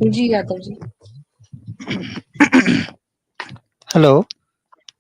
जी Yadav ji. Hello.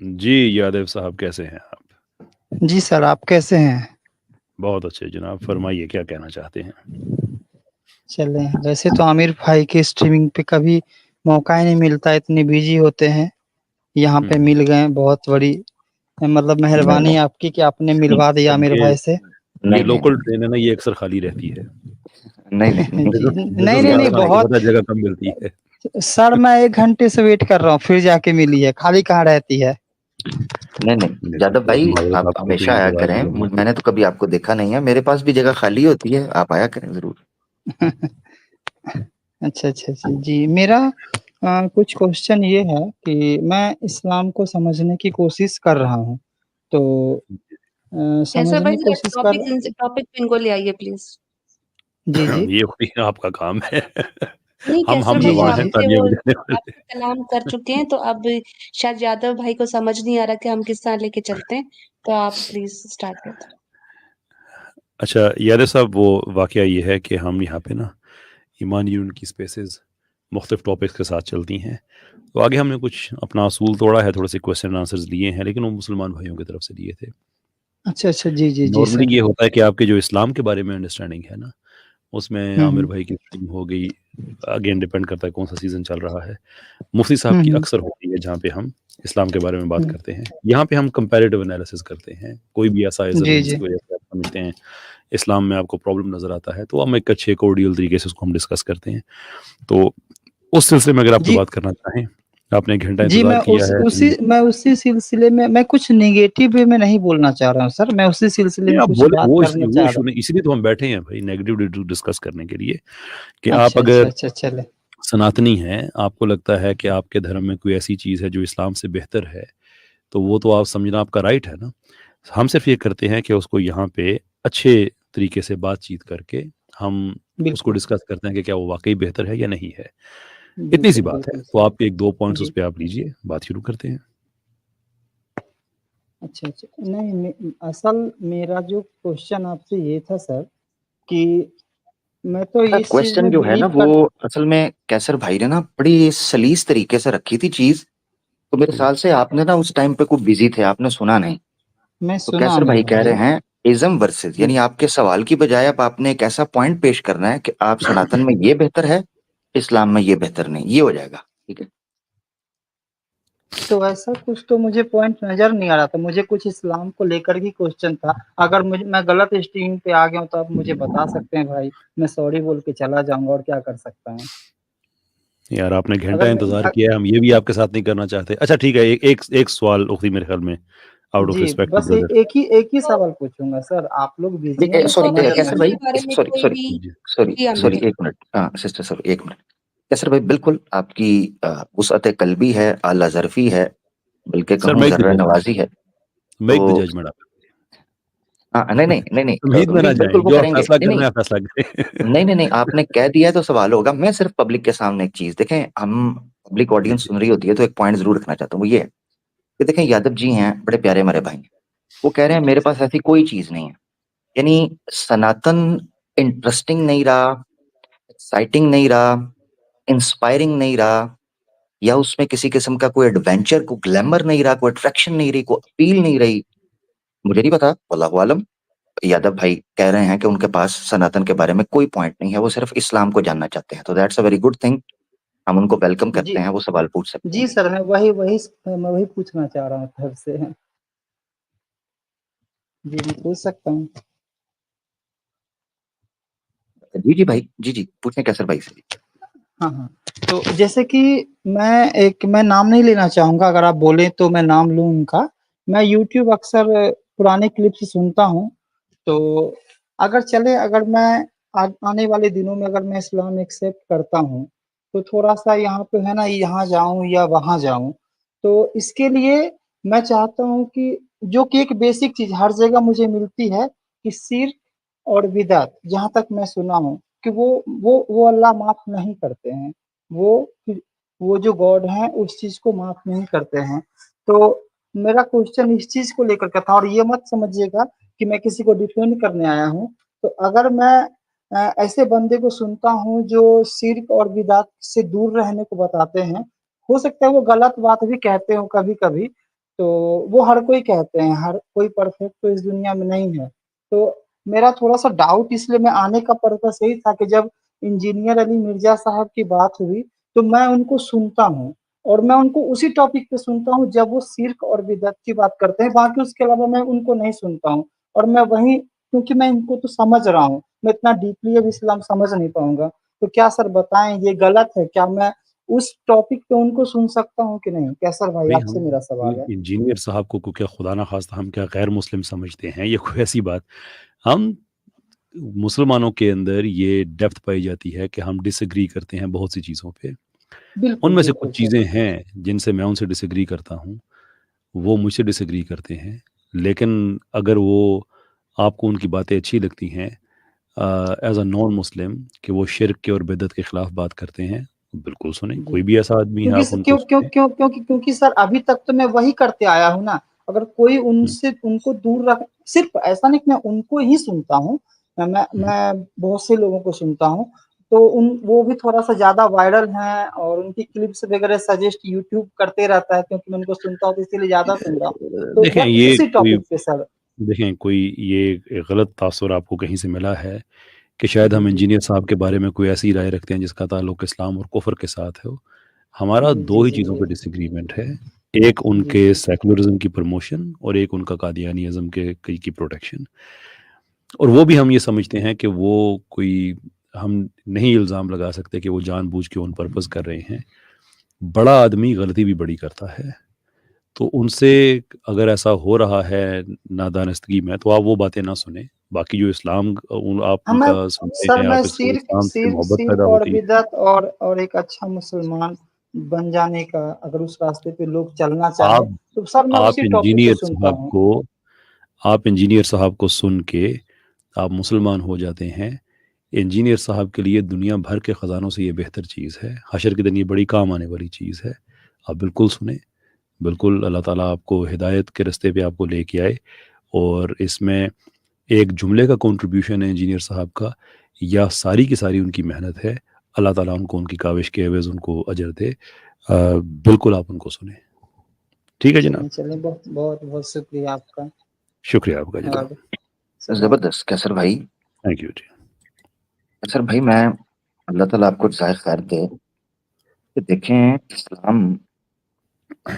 जी यादव साहब, कैसे हैं आप? जी सर, आप कैसे हैं? बहुत अच्छे जनाब, फरमाइए क्या कहना चाहते हैं? चलें, वैसे तो आमिर भाई के स्ट्रीमिंग पे कभी मौका ही नहीं मिलता, इतने बिजी होते हैं। यहाँ पे मिल गए, बहुत बड़ी मतलब मेहरबानी आपकी कि आपने मिलवा दिया आमिर ये भाई से। ये नहीं, लोकल नहीं, ट्रेन है ना, ये अक्सर खाली रहती है। नहीं, नहीं, नहीं। जी, बिजनेस नहीं, क्लास में आपको बहुत पता है जगह कम मिलती है। सर मैं 1 घंटे से वेट कर रहा हूँ, फिर जाके मिली है, खाली कहाँ रहती है? नहीं, नहीं, यादव भाई आप हमेशा आया करें। मैंने तो कभी आपको देखा नहीं है, मेरे पास भी जगह खाली होती है, आप आया करें ज़रूर। अच्छा, अच्छा, अच्छा। जी, मेरा कुछ क्वेश्चन ये है कि मैं इस्लाम को समझने की कोशिश कर रहा हूँ, तो कैसर भाई समझने की जरा कोशिश कर टॉपिक पे इनको ले आइए प्लीज। जी, जी। ये कोई आपका काम है। नहीं हम कैसर जी, भाई जी, नवा हैं, जी। आपसे तालियां वो बजाने वाले। आपसे कलाम कर चुके हैं, तो अब शायद यादव भाई को समझ नहीं आ रहा कि हम किस तरह लेके चलते हैं, तो आप प्लीज स्टार्ट कर दें। अच्छा यादव साहब, वो वाकया ये है कि हम यहाँ पे ना ईमान यून की स्पेसेस मुख्तलिफ टॉपिक्स के साथ चलती हैं। तो आगे हमने कुछ अपना असूल तोड़ा है, थोड़े से क्वेश्चन आंसर्स लिए हैं, लेकिन वो मुसलमान भाइयों की तरफ से लिए थे। अच्छा, अच्छा। जी, जी, जी नॉर्मली सर। ये होता है कि आपके जो इस्लाम के बारे में अंडरस्टैंडिंग है ना, उसमें हुँ, आमिर हुँ। भाई की स्ट्रीम हो गई। अगेन डिपेंड करता है कौन सा सीज़न चल रहा है। मुफ्ती साहब हुँ, की हुँ। अक्सर होती है जहाँ पे हम इस्लाम के बारे में बात हुँ। करते हैं। यहाँ पे हम कंपैरेटिव एनालिसिस करते हैं। कोई भी ऐसा इज़्म जी, जी। जिसकी वजह से आप समझते हैं इस्लाम में आपको प्रॉब्लम नज़र आता है, तो हम एक अच्छे कोर्डियल तरीके से उसको हम डिस्कस करते हैं। तो उस सिलसिले में अगर आप कोई जी, बात करना चाहें, आपने 1 घंटा जी इंतज़ार किया है। मैं उसी सिलसिले में मैं कुछ नेगेटिव वे में नहीं बोलना चाह रहा हूँ सर, मैं उसी सिलसिले नहीं, में आप कुछ बोले बात करना वो चाह इश्यू रहा नहीं, इसीलिए तो हम बैठे हैं भाई, नेगेटिव डिस्कस करने के लिए कि आप अच्छा, अच्छा, अगर अच्छा, चलें। सनातनी हैं, आपको लगता है कि आपके धर्म में कोई ऐसी चीज़ है जो इस्लाम से बेहतर है, तो वो तो आप समझना आपका राइट है ना। हम सिर्फ़ ये करते हैं कि उसको यहाँ पे अच्छे तरीके से बातचीत करके हम उसको बिल्कुल, डिस्कस करते हैं कि क्या वो वाक़ई बेहतर है या नहीं है। इतनी सी बिल्कुल, बात है। बिल्कुल तो सर। आप 1-2 पॉइंट्स उस जी। पे आप लीजिए, बात शुरू करते हैं। अच्छा, अच्छा। नहीं, असल मेरा जो क्वेश्चन आपसे ये था सर कि मैं तो मेरा इस चीज़ क्वेश्चन में जो है ना, बिलीव वो कर असल में कैसर भाई ने ना बड़ी सलीस तरीके से रखी थी चीज़, तो मेरे ख्याल से आपने ना उस टाइम पे खूब बिज़ी थे, आपने सुना नहीं। मैं तो सुना कैसर आमिर भाई कह भाई। रहे हैं इज़्म वर्सेस, हुँ। यानी आपके सवाल की बजाय अब आपने एक ऐसा पॉइंट पेश करना है कि आप सनातन में ये बेहतर है, इस्लाम में ये बेहतर नहीं, ये हो जाएगा, ठीक है? तो ऐसा कुछ तो मुझे पॉइंट नज़र नहीं आ रहा था, मुझे कुछ इस्लाम को लेकर ही क्वेश्चन था। अगर मैं गलत स्ट्रीम पे आ गया हूँ तो आप मुझे बता सकते हैं भाई, मैं सॉरी बोल के चला जाऊँगा और क्या कर सकता हूँ। यार आपने घंटा अगर मैं इंतज़ार किया है, हम ये भी आपके साथ नहीं करना चाहते। अच्छा ठीक है, एक सवाल उखी मेरे ख्याल में, आउट ऑफ जी, रिस्पेक्ट टू बस ब्रदर। एक ही तो सवाल पूछूँगा सर, आप लोग बिज़ी हैं, देखिए मैं तो सॉरी समझ अभी रहा कैसर हूँ। भाई, इसके बारे में सॉरी कोई सॉरी भी जी। सॉरी जी अमित सॉरी भाई। 1 मिनट, हाँ सिस्टर सॉरी 1 मिनट। कैसर भाई बिल्कुल आपकी वुसअत क़ल्बी है, आला ज़र्फ़ी है, बल्कि सर कहूँ मेक द ज़र्रा जजमेंट, नवाज़ी है। मेक द तो जजमेंट आप। हाँ, नहीं, नहीं, नहीं, नहीं, तमहीद में ना नहीं जाएँ, बिल्कुल वो जो आप करेंगे। फैसला नहीं, नहीं, करना है फैसला करें। नहीं, नहीं, नहीं, आपने कह दिया है तो सवाल होगा। मैं सिर्फ़ पब्लिक के सामने एक चीज़ देखें, हम पब्लिक जी, ऑडियंस जी। सुन रही होती है, तो एक पॉइंट ज़रूर रखना चाहता हूँ, वो ये है कि देखें यादव जी हैं, बड़े प्यारे हमारे भाई हैं। वो कह रहे हैं मेरे पास ऐसी कोई चीज़ नहीं है। यानी सनातन इंटरेस्टिंग नहीं रहा, एक्साइटिंग नहीं रहा, इंस्पायरिंग नहीं रहा, या उसमें किसी किस्म का कोई एडवेंचर, कोई ग्लैमर नहीं रहा, कोई अट्रैक्शन नहीं रही, कोई अपील नहीं रही। मुझे नहीं पता, वल्लाहु आलम। यादव भाई कह रहे हैं कि उनके पास सनातन के बारे में कोई पॉइंट नहीं है, वो सिर्फ़ इस्लाम को जानना चाहते हैं। तो that's a very good thing, हम उनको वेलकम जी, करते हैं, वो सवाल पूछ सकते जी हैं। सर, मैं वही पूछना चाह रहा हूँ फिर से। जी, मैं पूछ सकता हूँ? जी, जी भाई। जी, जी, पूछें कैसर भाई से। हाँ, हाँ। तो जैसे कि मैं नाम नहीं लेना चाहूँगा, अगर आप बोलें तो मैं नाम लूँ उनका। मैं यूट्यूब अक्सर पुराने क्लिप्स सुनता हूँ, तो अगर मैं आने वाले दिनों में अगर मैं इस्लाम एक्सेप्ट करता हूँ, तो थोड़ा-सा यहाँ पे है ना, यहाँ जाऊँ या वहाँ जाऊँ। तो इसके लिए मैं चाहता हूँ कि जो कि एक बेसिक चीज़ हर जगह मुझे मिलती है कि शिर्क और बिदअत, जहाँ तक मैं सुना हूँ कि वो अल्लाह माफ़ नहीं करते हैं। वो कि वो जो गॉड हैं उस चीज़ को माफ़ नहीं करते हैं। तो मेरा क्वेश्चन इस चीज़ को लेकर के था, और ये मत समझिएगा कि मैं किसी को डिफेंड करने आया हूँ। तो अगर मैं ऐसे बंदे को सुनता हूँ जो शिर्क और बिदात से दूर रहने को बताते हैं। हो सकता है वो गलत बात भी कहते हों कभी-कभी, तो वो हर कोई कहते हैं, हर कोई परफेक्ट तो इस दुनिया में नहीं है। तो मेरा थोड़ा-सा डाउट, इसलिए मैं आने का पर्पस यही था कि जब इंजीनियर अली मिर्ज़ा साहब की बात हुई, तो मैं उनको सुनता हूँ और मैं उनको उसी टॉपिक पे सुनता हूँ जब वो शिर्क और बिदअत की बात करते हैं, बाकी उसके अलावा मैं उनको नहीं सुनता हूँ। और मैं वहीं, क्योंकि मैं इनको तो समझ रहा हूँ, मैं इतना डीपली अब इस्लाम समझ नहीं पाऊँगा। तो क्या सर बताएँ, ये गलत है? क्या मैं उस टॉपिक पे उनको सुन सकता हूँ कि नहीं? कैसर भाई, भाई आपसे हम मेरा सवाल है। इंजीनियर साहब को क्या खुदा ना खास्ता हम क्या गैर मुस्लिम समझते हैं? ये कोई ऐसी बात, हम मुसलमानों के अंदर ये डेप्थ पाई जाती है कि हम डिसएग्री करते हैं बहुत सी चीज़ों पे। बिल्कुल, उनमें से बिल्कुल कुछ सर। चीज़ें हैं जिनसे मैं उनसे डिसएग्री करता हूँ, वो मुझसे डिसएग्री करते हैं। लेकिन अगर वो आपको उनकी बातें अच्छी लगती हैं एज़ अ नॉन मुस्लिम कि वो शिर्क के और बिदअत के खिलाफ बात करते हैं, बिल्कुल सुनें। जी। कोई भी ऐसा आदमी है क्योंकि आप स उनको क्यों क्यों सुनें। क्यों क्योंकि क्योंकि सर अभी तक तो मैं वही करते आया हूँ ना। अगर कोई हुँ, उनसे उनको दूर रख, सिर्फ़ ऐसा नहीं कि मैं उनको ही सुनता हूँ, हुँ। मैं बहुत से लोगों को सुनता हूँ। तो उन वो भी थोड़ा-सा ज़्यादा वायरल हैं और उनकी क्लिप्स वगैरह सजेस्ट यूट्यूब करते रहता है, क्योंकि मैं उनको सुनता हूँ तो इसीलिए ज़्यादा सुन रहा हूँ। तो देखें बस ये उसी कोई टॉपिक पे सर। कोई ये गलत तासुर आपको कहीं से मिला है कि शायद जी, हम जी। इंजीनियर साहब के बारे में कोई ऐसी राय रखते हैं जिसका ताल्लुक इस्लाम और कुफ़र के साथ हो। हमारा जी, 2 जी, ही जी, चीज़ों जी। पे डिसएग्रीमेंट है। एक जी, उनके जी। सेकुलरिज़्म की प्रमोशन और एक उनका कादियानिज़्म के की प्रोटेक्शन। और वो भी हम ये समझते हैं कि वो कोई, हम नहीं इल्ज़ाम लगा सकते कि वो जानबूझ के ऑन पर्पस कर रहे हैं। बड़ा आदमी गलती भी बड़ी करता है। तो उनसे अगर ऐसा हो रहा है नादानस्तगी में, तो आप वो बातें ना सुनें। बाकी जो इस्लाम आप हाँ, मैं उनका सुनते सर हैं, मैं आप इससे शिर्क इस्लाम से शिर्क मोहब्बत पैदा शिर्क और होती है। बिदअत और एक अच्छा मुसलमान बन जाने का, अगर उस रास्ते पे लोग चलना चाहें, आप तो सर मैं आप उसी टॉपिक पे इंजीनियर सुनता साहब हूँ। को आप इंजीनियर साहब को सुन के आप मुसलमान हो जाते हैं। इंजीनियर साहब के लिए दुनिया भर के ख़ज़ानों से ये बेहतर चीज़ है। हशर के दिन ये बड़ी काम आने वाली चीज़ है। आप बिल्कुल सुनें, बिल्कुल अल्लाह ताला आपको हिदायत के रास्ते पे आपको लेके आए। और इसमें एक जुमले का कंट्रीब्यूशन है इंजीनियर साहब का, या सारी की सारी उनकी मेहनत है। अल्लाह ताला उनको उनकी काविश के एवज़ उनको अजर दे। बिल्कुल आप उनको सुनें। ठीक है जनाब। चलिए बहुत बहुत बहुत शुक्रिया आपका। शुक्रिया आपका जनाब। और सलाम। ज़बरदस्त कैसर भाई। थैंक यू जी। कैसर भाई, मैं अल्लाह ताला आपको ज़ाहिर खैर दे कि देखें, इस्लाम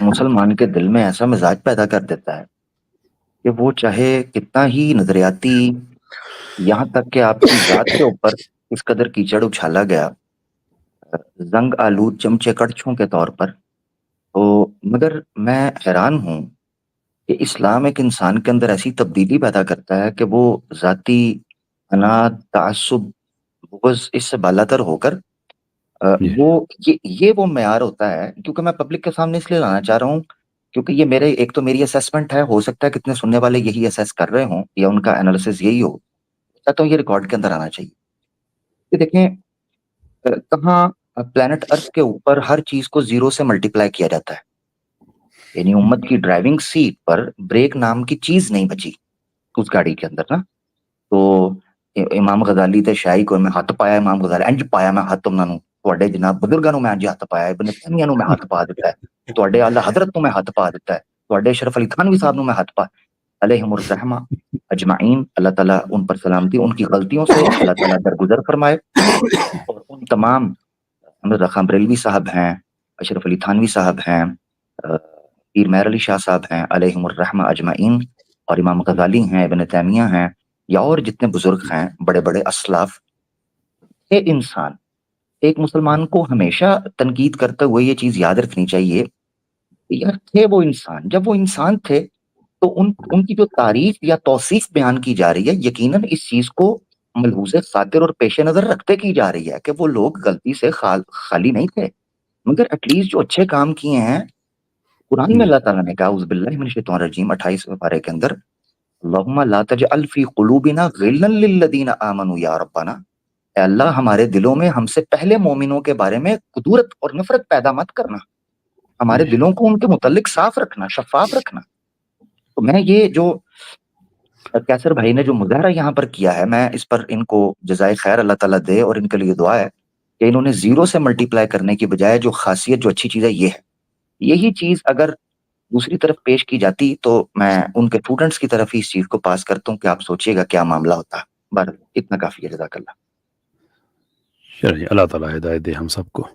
मुसलमान के दिल में ऐसा मिज़ाज पैदा कर देता है कि वो चाहे कितना ही नज़रियाती, यहाँ तक कि आपकी ज़ात के ऊपर इस कदर कीचड़ उछाला गया, ज़ंग आलूद चमचे कड़छों के तौर पर, तो मगर मैं हैरान हूँ कि इस्लाम एक इंसान के अंदर ऐसी तब्दीली पैदा करता है कि वो ज़ाती अनाद, तआस्सुब, बुग़्ज़ इससे बालातर होकर जी। वो ये वो मेयार होता है, क्योंकि मैं पब्लिक के सामने इसलिए लाना चाह रहा हूँ, क्योंकि ये मेरे एक तो मेरी असेसमेंट है, हो सकता है कितने सुनने वाले यही असेस कर रहे हों या उनका एनालिसिस यही हो। चाहता हूँ ये रिकॉर्ड के अंदर आना चाहिए। कि देखें, कहाँ प्लैनेट अर्थ के ऊपर हर चीज़ को ज़ीरो से मल्टीप्लाई किया जाता है। यानी उम्मत की ड्राइविंग सीट पर ब्रेक नाम की चीज़ नहीं बची उस गाड़ी के अंदर ना। तो इमाम गज़ाली ते शाही को मैं हत्थ पाया, इमाम गज़ाली इंज पाया मैं हत्थ उन्हां ਨੂੰ, ਤੁਹਾਡੇ ਜਨਾਬ ਬਜ਼ੁਰਗਾਂ ਨੂੰ ਮੈਂ ਇੰਜ ਹੱਥ ਪਾਇਆ, ਇਬਨ ਤੈਮੀਆ ਨੂੰ ਮੈਂ ਹੱਥ ਪਾ ਦਿੱਤਾ ਹੈ, ਤੁਹਾਡੇ ਆਲਾ हज़रत ਨੂੰ मैं हत्थ पा ਦਿੱਤਾ है, ਤੁਹਾਡੇ अशरफ अली थानवी साहब ਨੂੰ मैं हत्थ पा अलैहिमुर रहमा अजमाइन। अल्लाह ताला उन पर सलामती, उनकी गलतियों से अल्लाह ताला दरगुजर फरमाए। और उन तमाम, अहमद रज़ा बरेलवी साहब हैं, अशरफ अली थानवी साहब हैं, पीर मेहर अली शाह साहब हैं, अलैहिमुर रहमा अजमाइन, और इमाम गज़ाली हैं, इब्न तैमिया हैं, या और जितने बुजुर्ग हैं, बड़े-बड़े असलाफ, ये इंसान, एक मुसलमान को हमेशा तनकीद करते हुए ये चीज़ याद रखनी चाहिए, कि यार थे वो इंसान, जब वो इंसान थे, तो उनकी जो तारीफ़ या तौसीफ़ बयान की जा रही है, यकीनन इस चीज़ को मलहूज़े ख़ातिर और पेश-ए-नज़र रखते की जा रही है कि वो लोग गलती से खाली नहीं थे। मगर एटलीस्ट जो अच्छे काम किए हैं, कुरान में जी। अल्लाह ताला ने कहा, औज़ु बिल्लाहि मिनश शैतानिर रजीम 28वें पारे के अंदर, अल्लाहुम्मा ला तजअल फ़ी क़ुलूबिना ग़िल्लन लिल्लज़ीना आमनू या रब्बना, ऐ अल्लाह हमारे दिलों में हमसे पहले मोमिनों के बारे में कुदूरत और नफ़रत पैदा मत करना। हमारे जी। दिलों को उनके मुतल्लिक साफ़ रखना, शफ़ाफ़ रखना। तो मैं ये जो कैसर भाई ने जो मुजाहरा यहाँ पर किया है, मैं इस पर इनको जज़ाए खैर अल्लाह ताला दे, और इनके लिए दुआ है कि इन्होंने ज़ीरो से मल्टीप्लाई करने की बजाय जो ख़ासियत, जो अच्छी चीज़ है ये है। यही चीज़ अगर दूसरी तरफ पेश की जाती तो मैं उनके स्टूडेंट्स की तरफ ही इस चीज़ को पास करता हूँ कि आप सोचिएगा क्या मामला होता। बस इतना काफ़ी है, जज़ाकल्लाह। चलिए, अल्लाह ताला हिदायत दे हम सबको।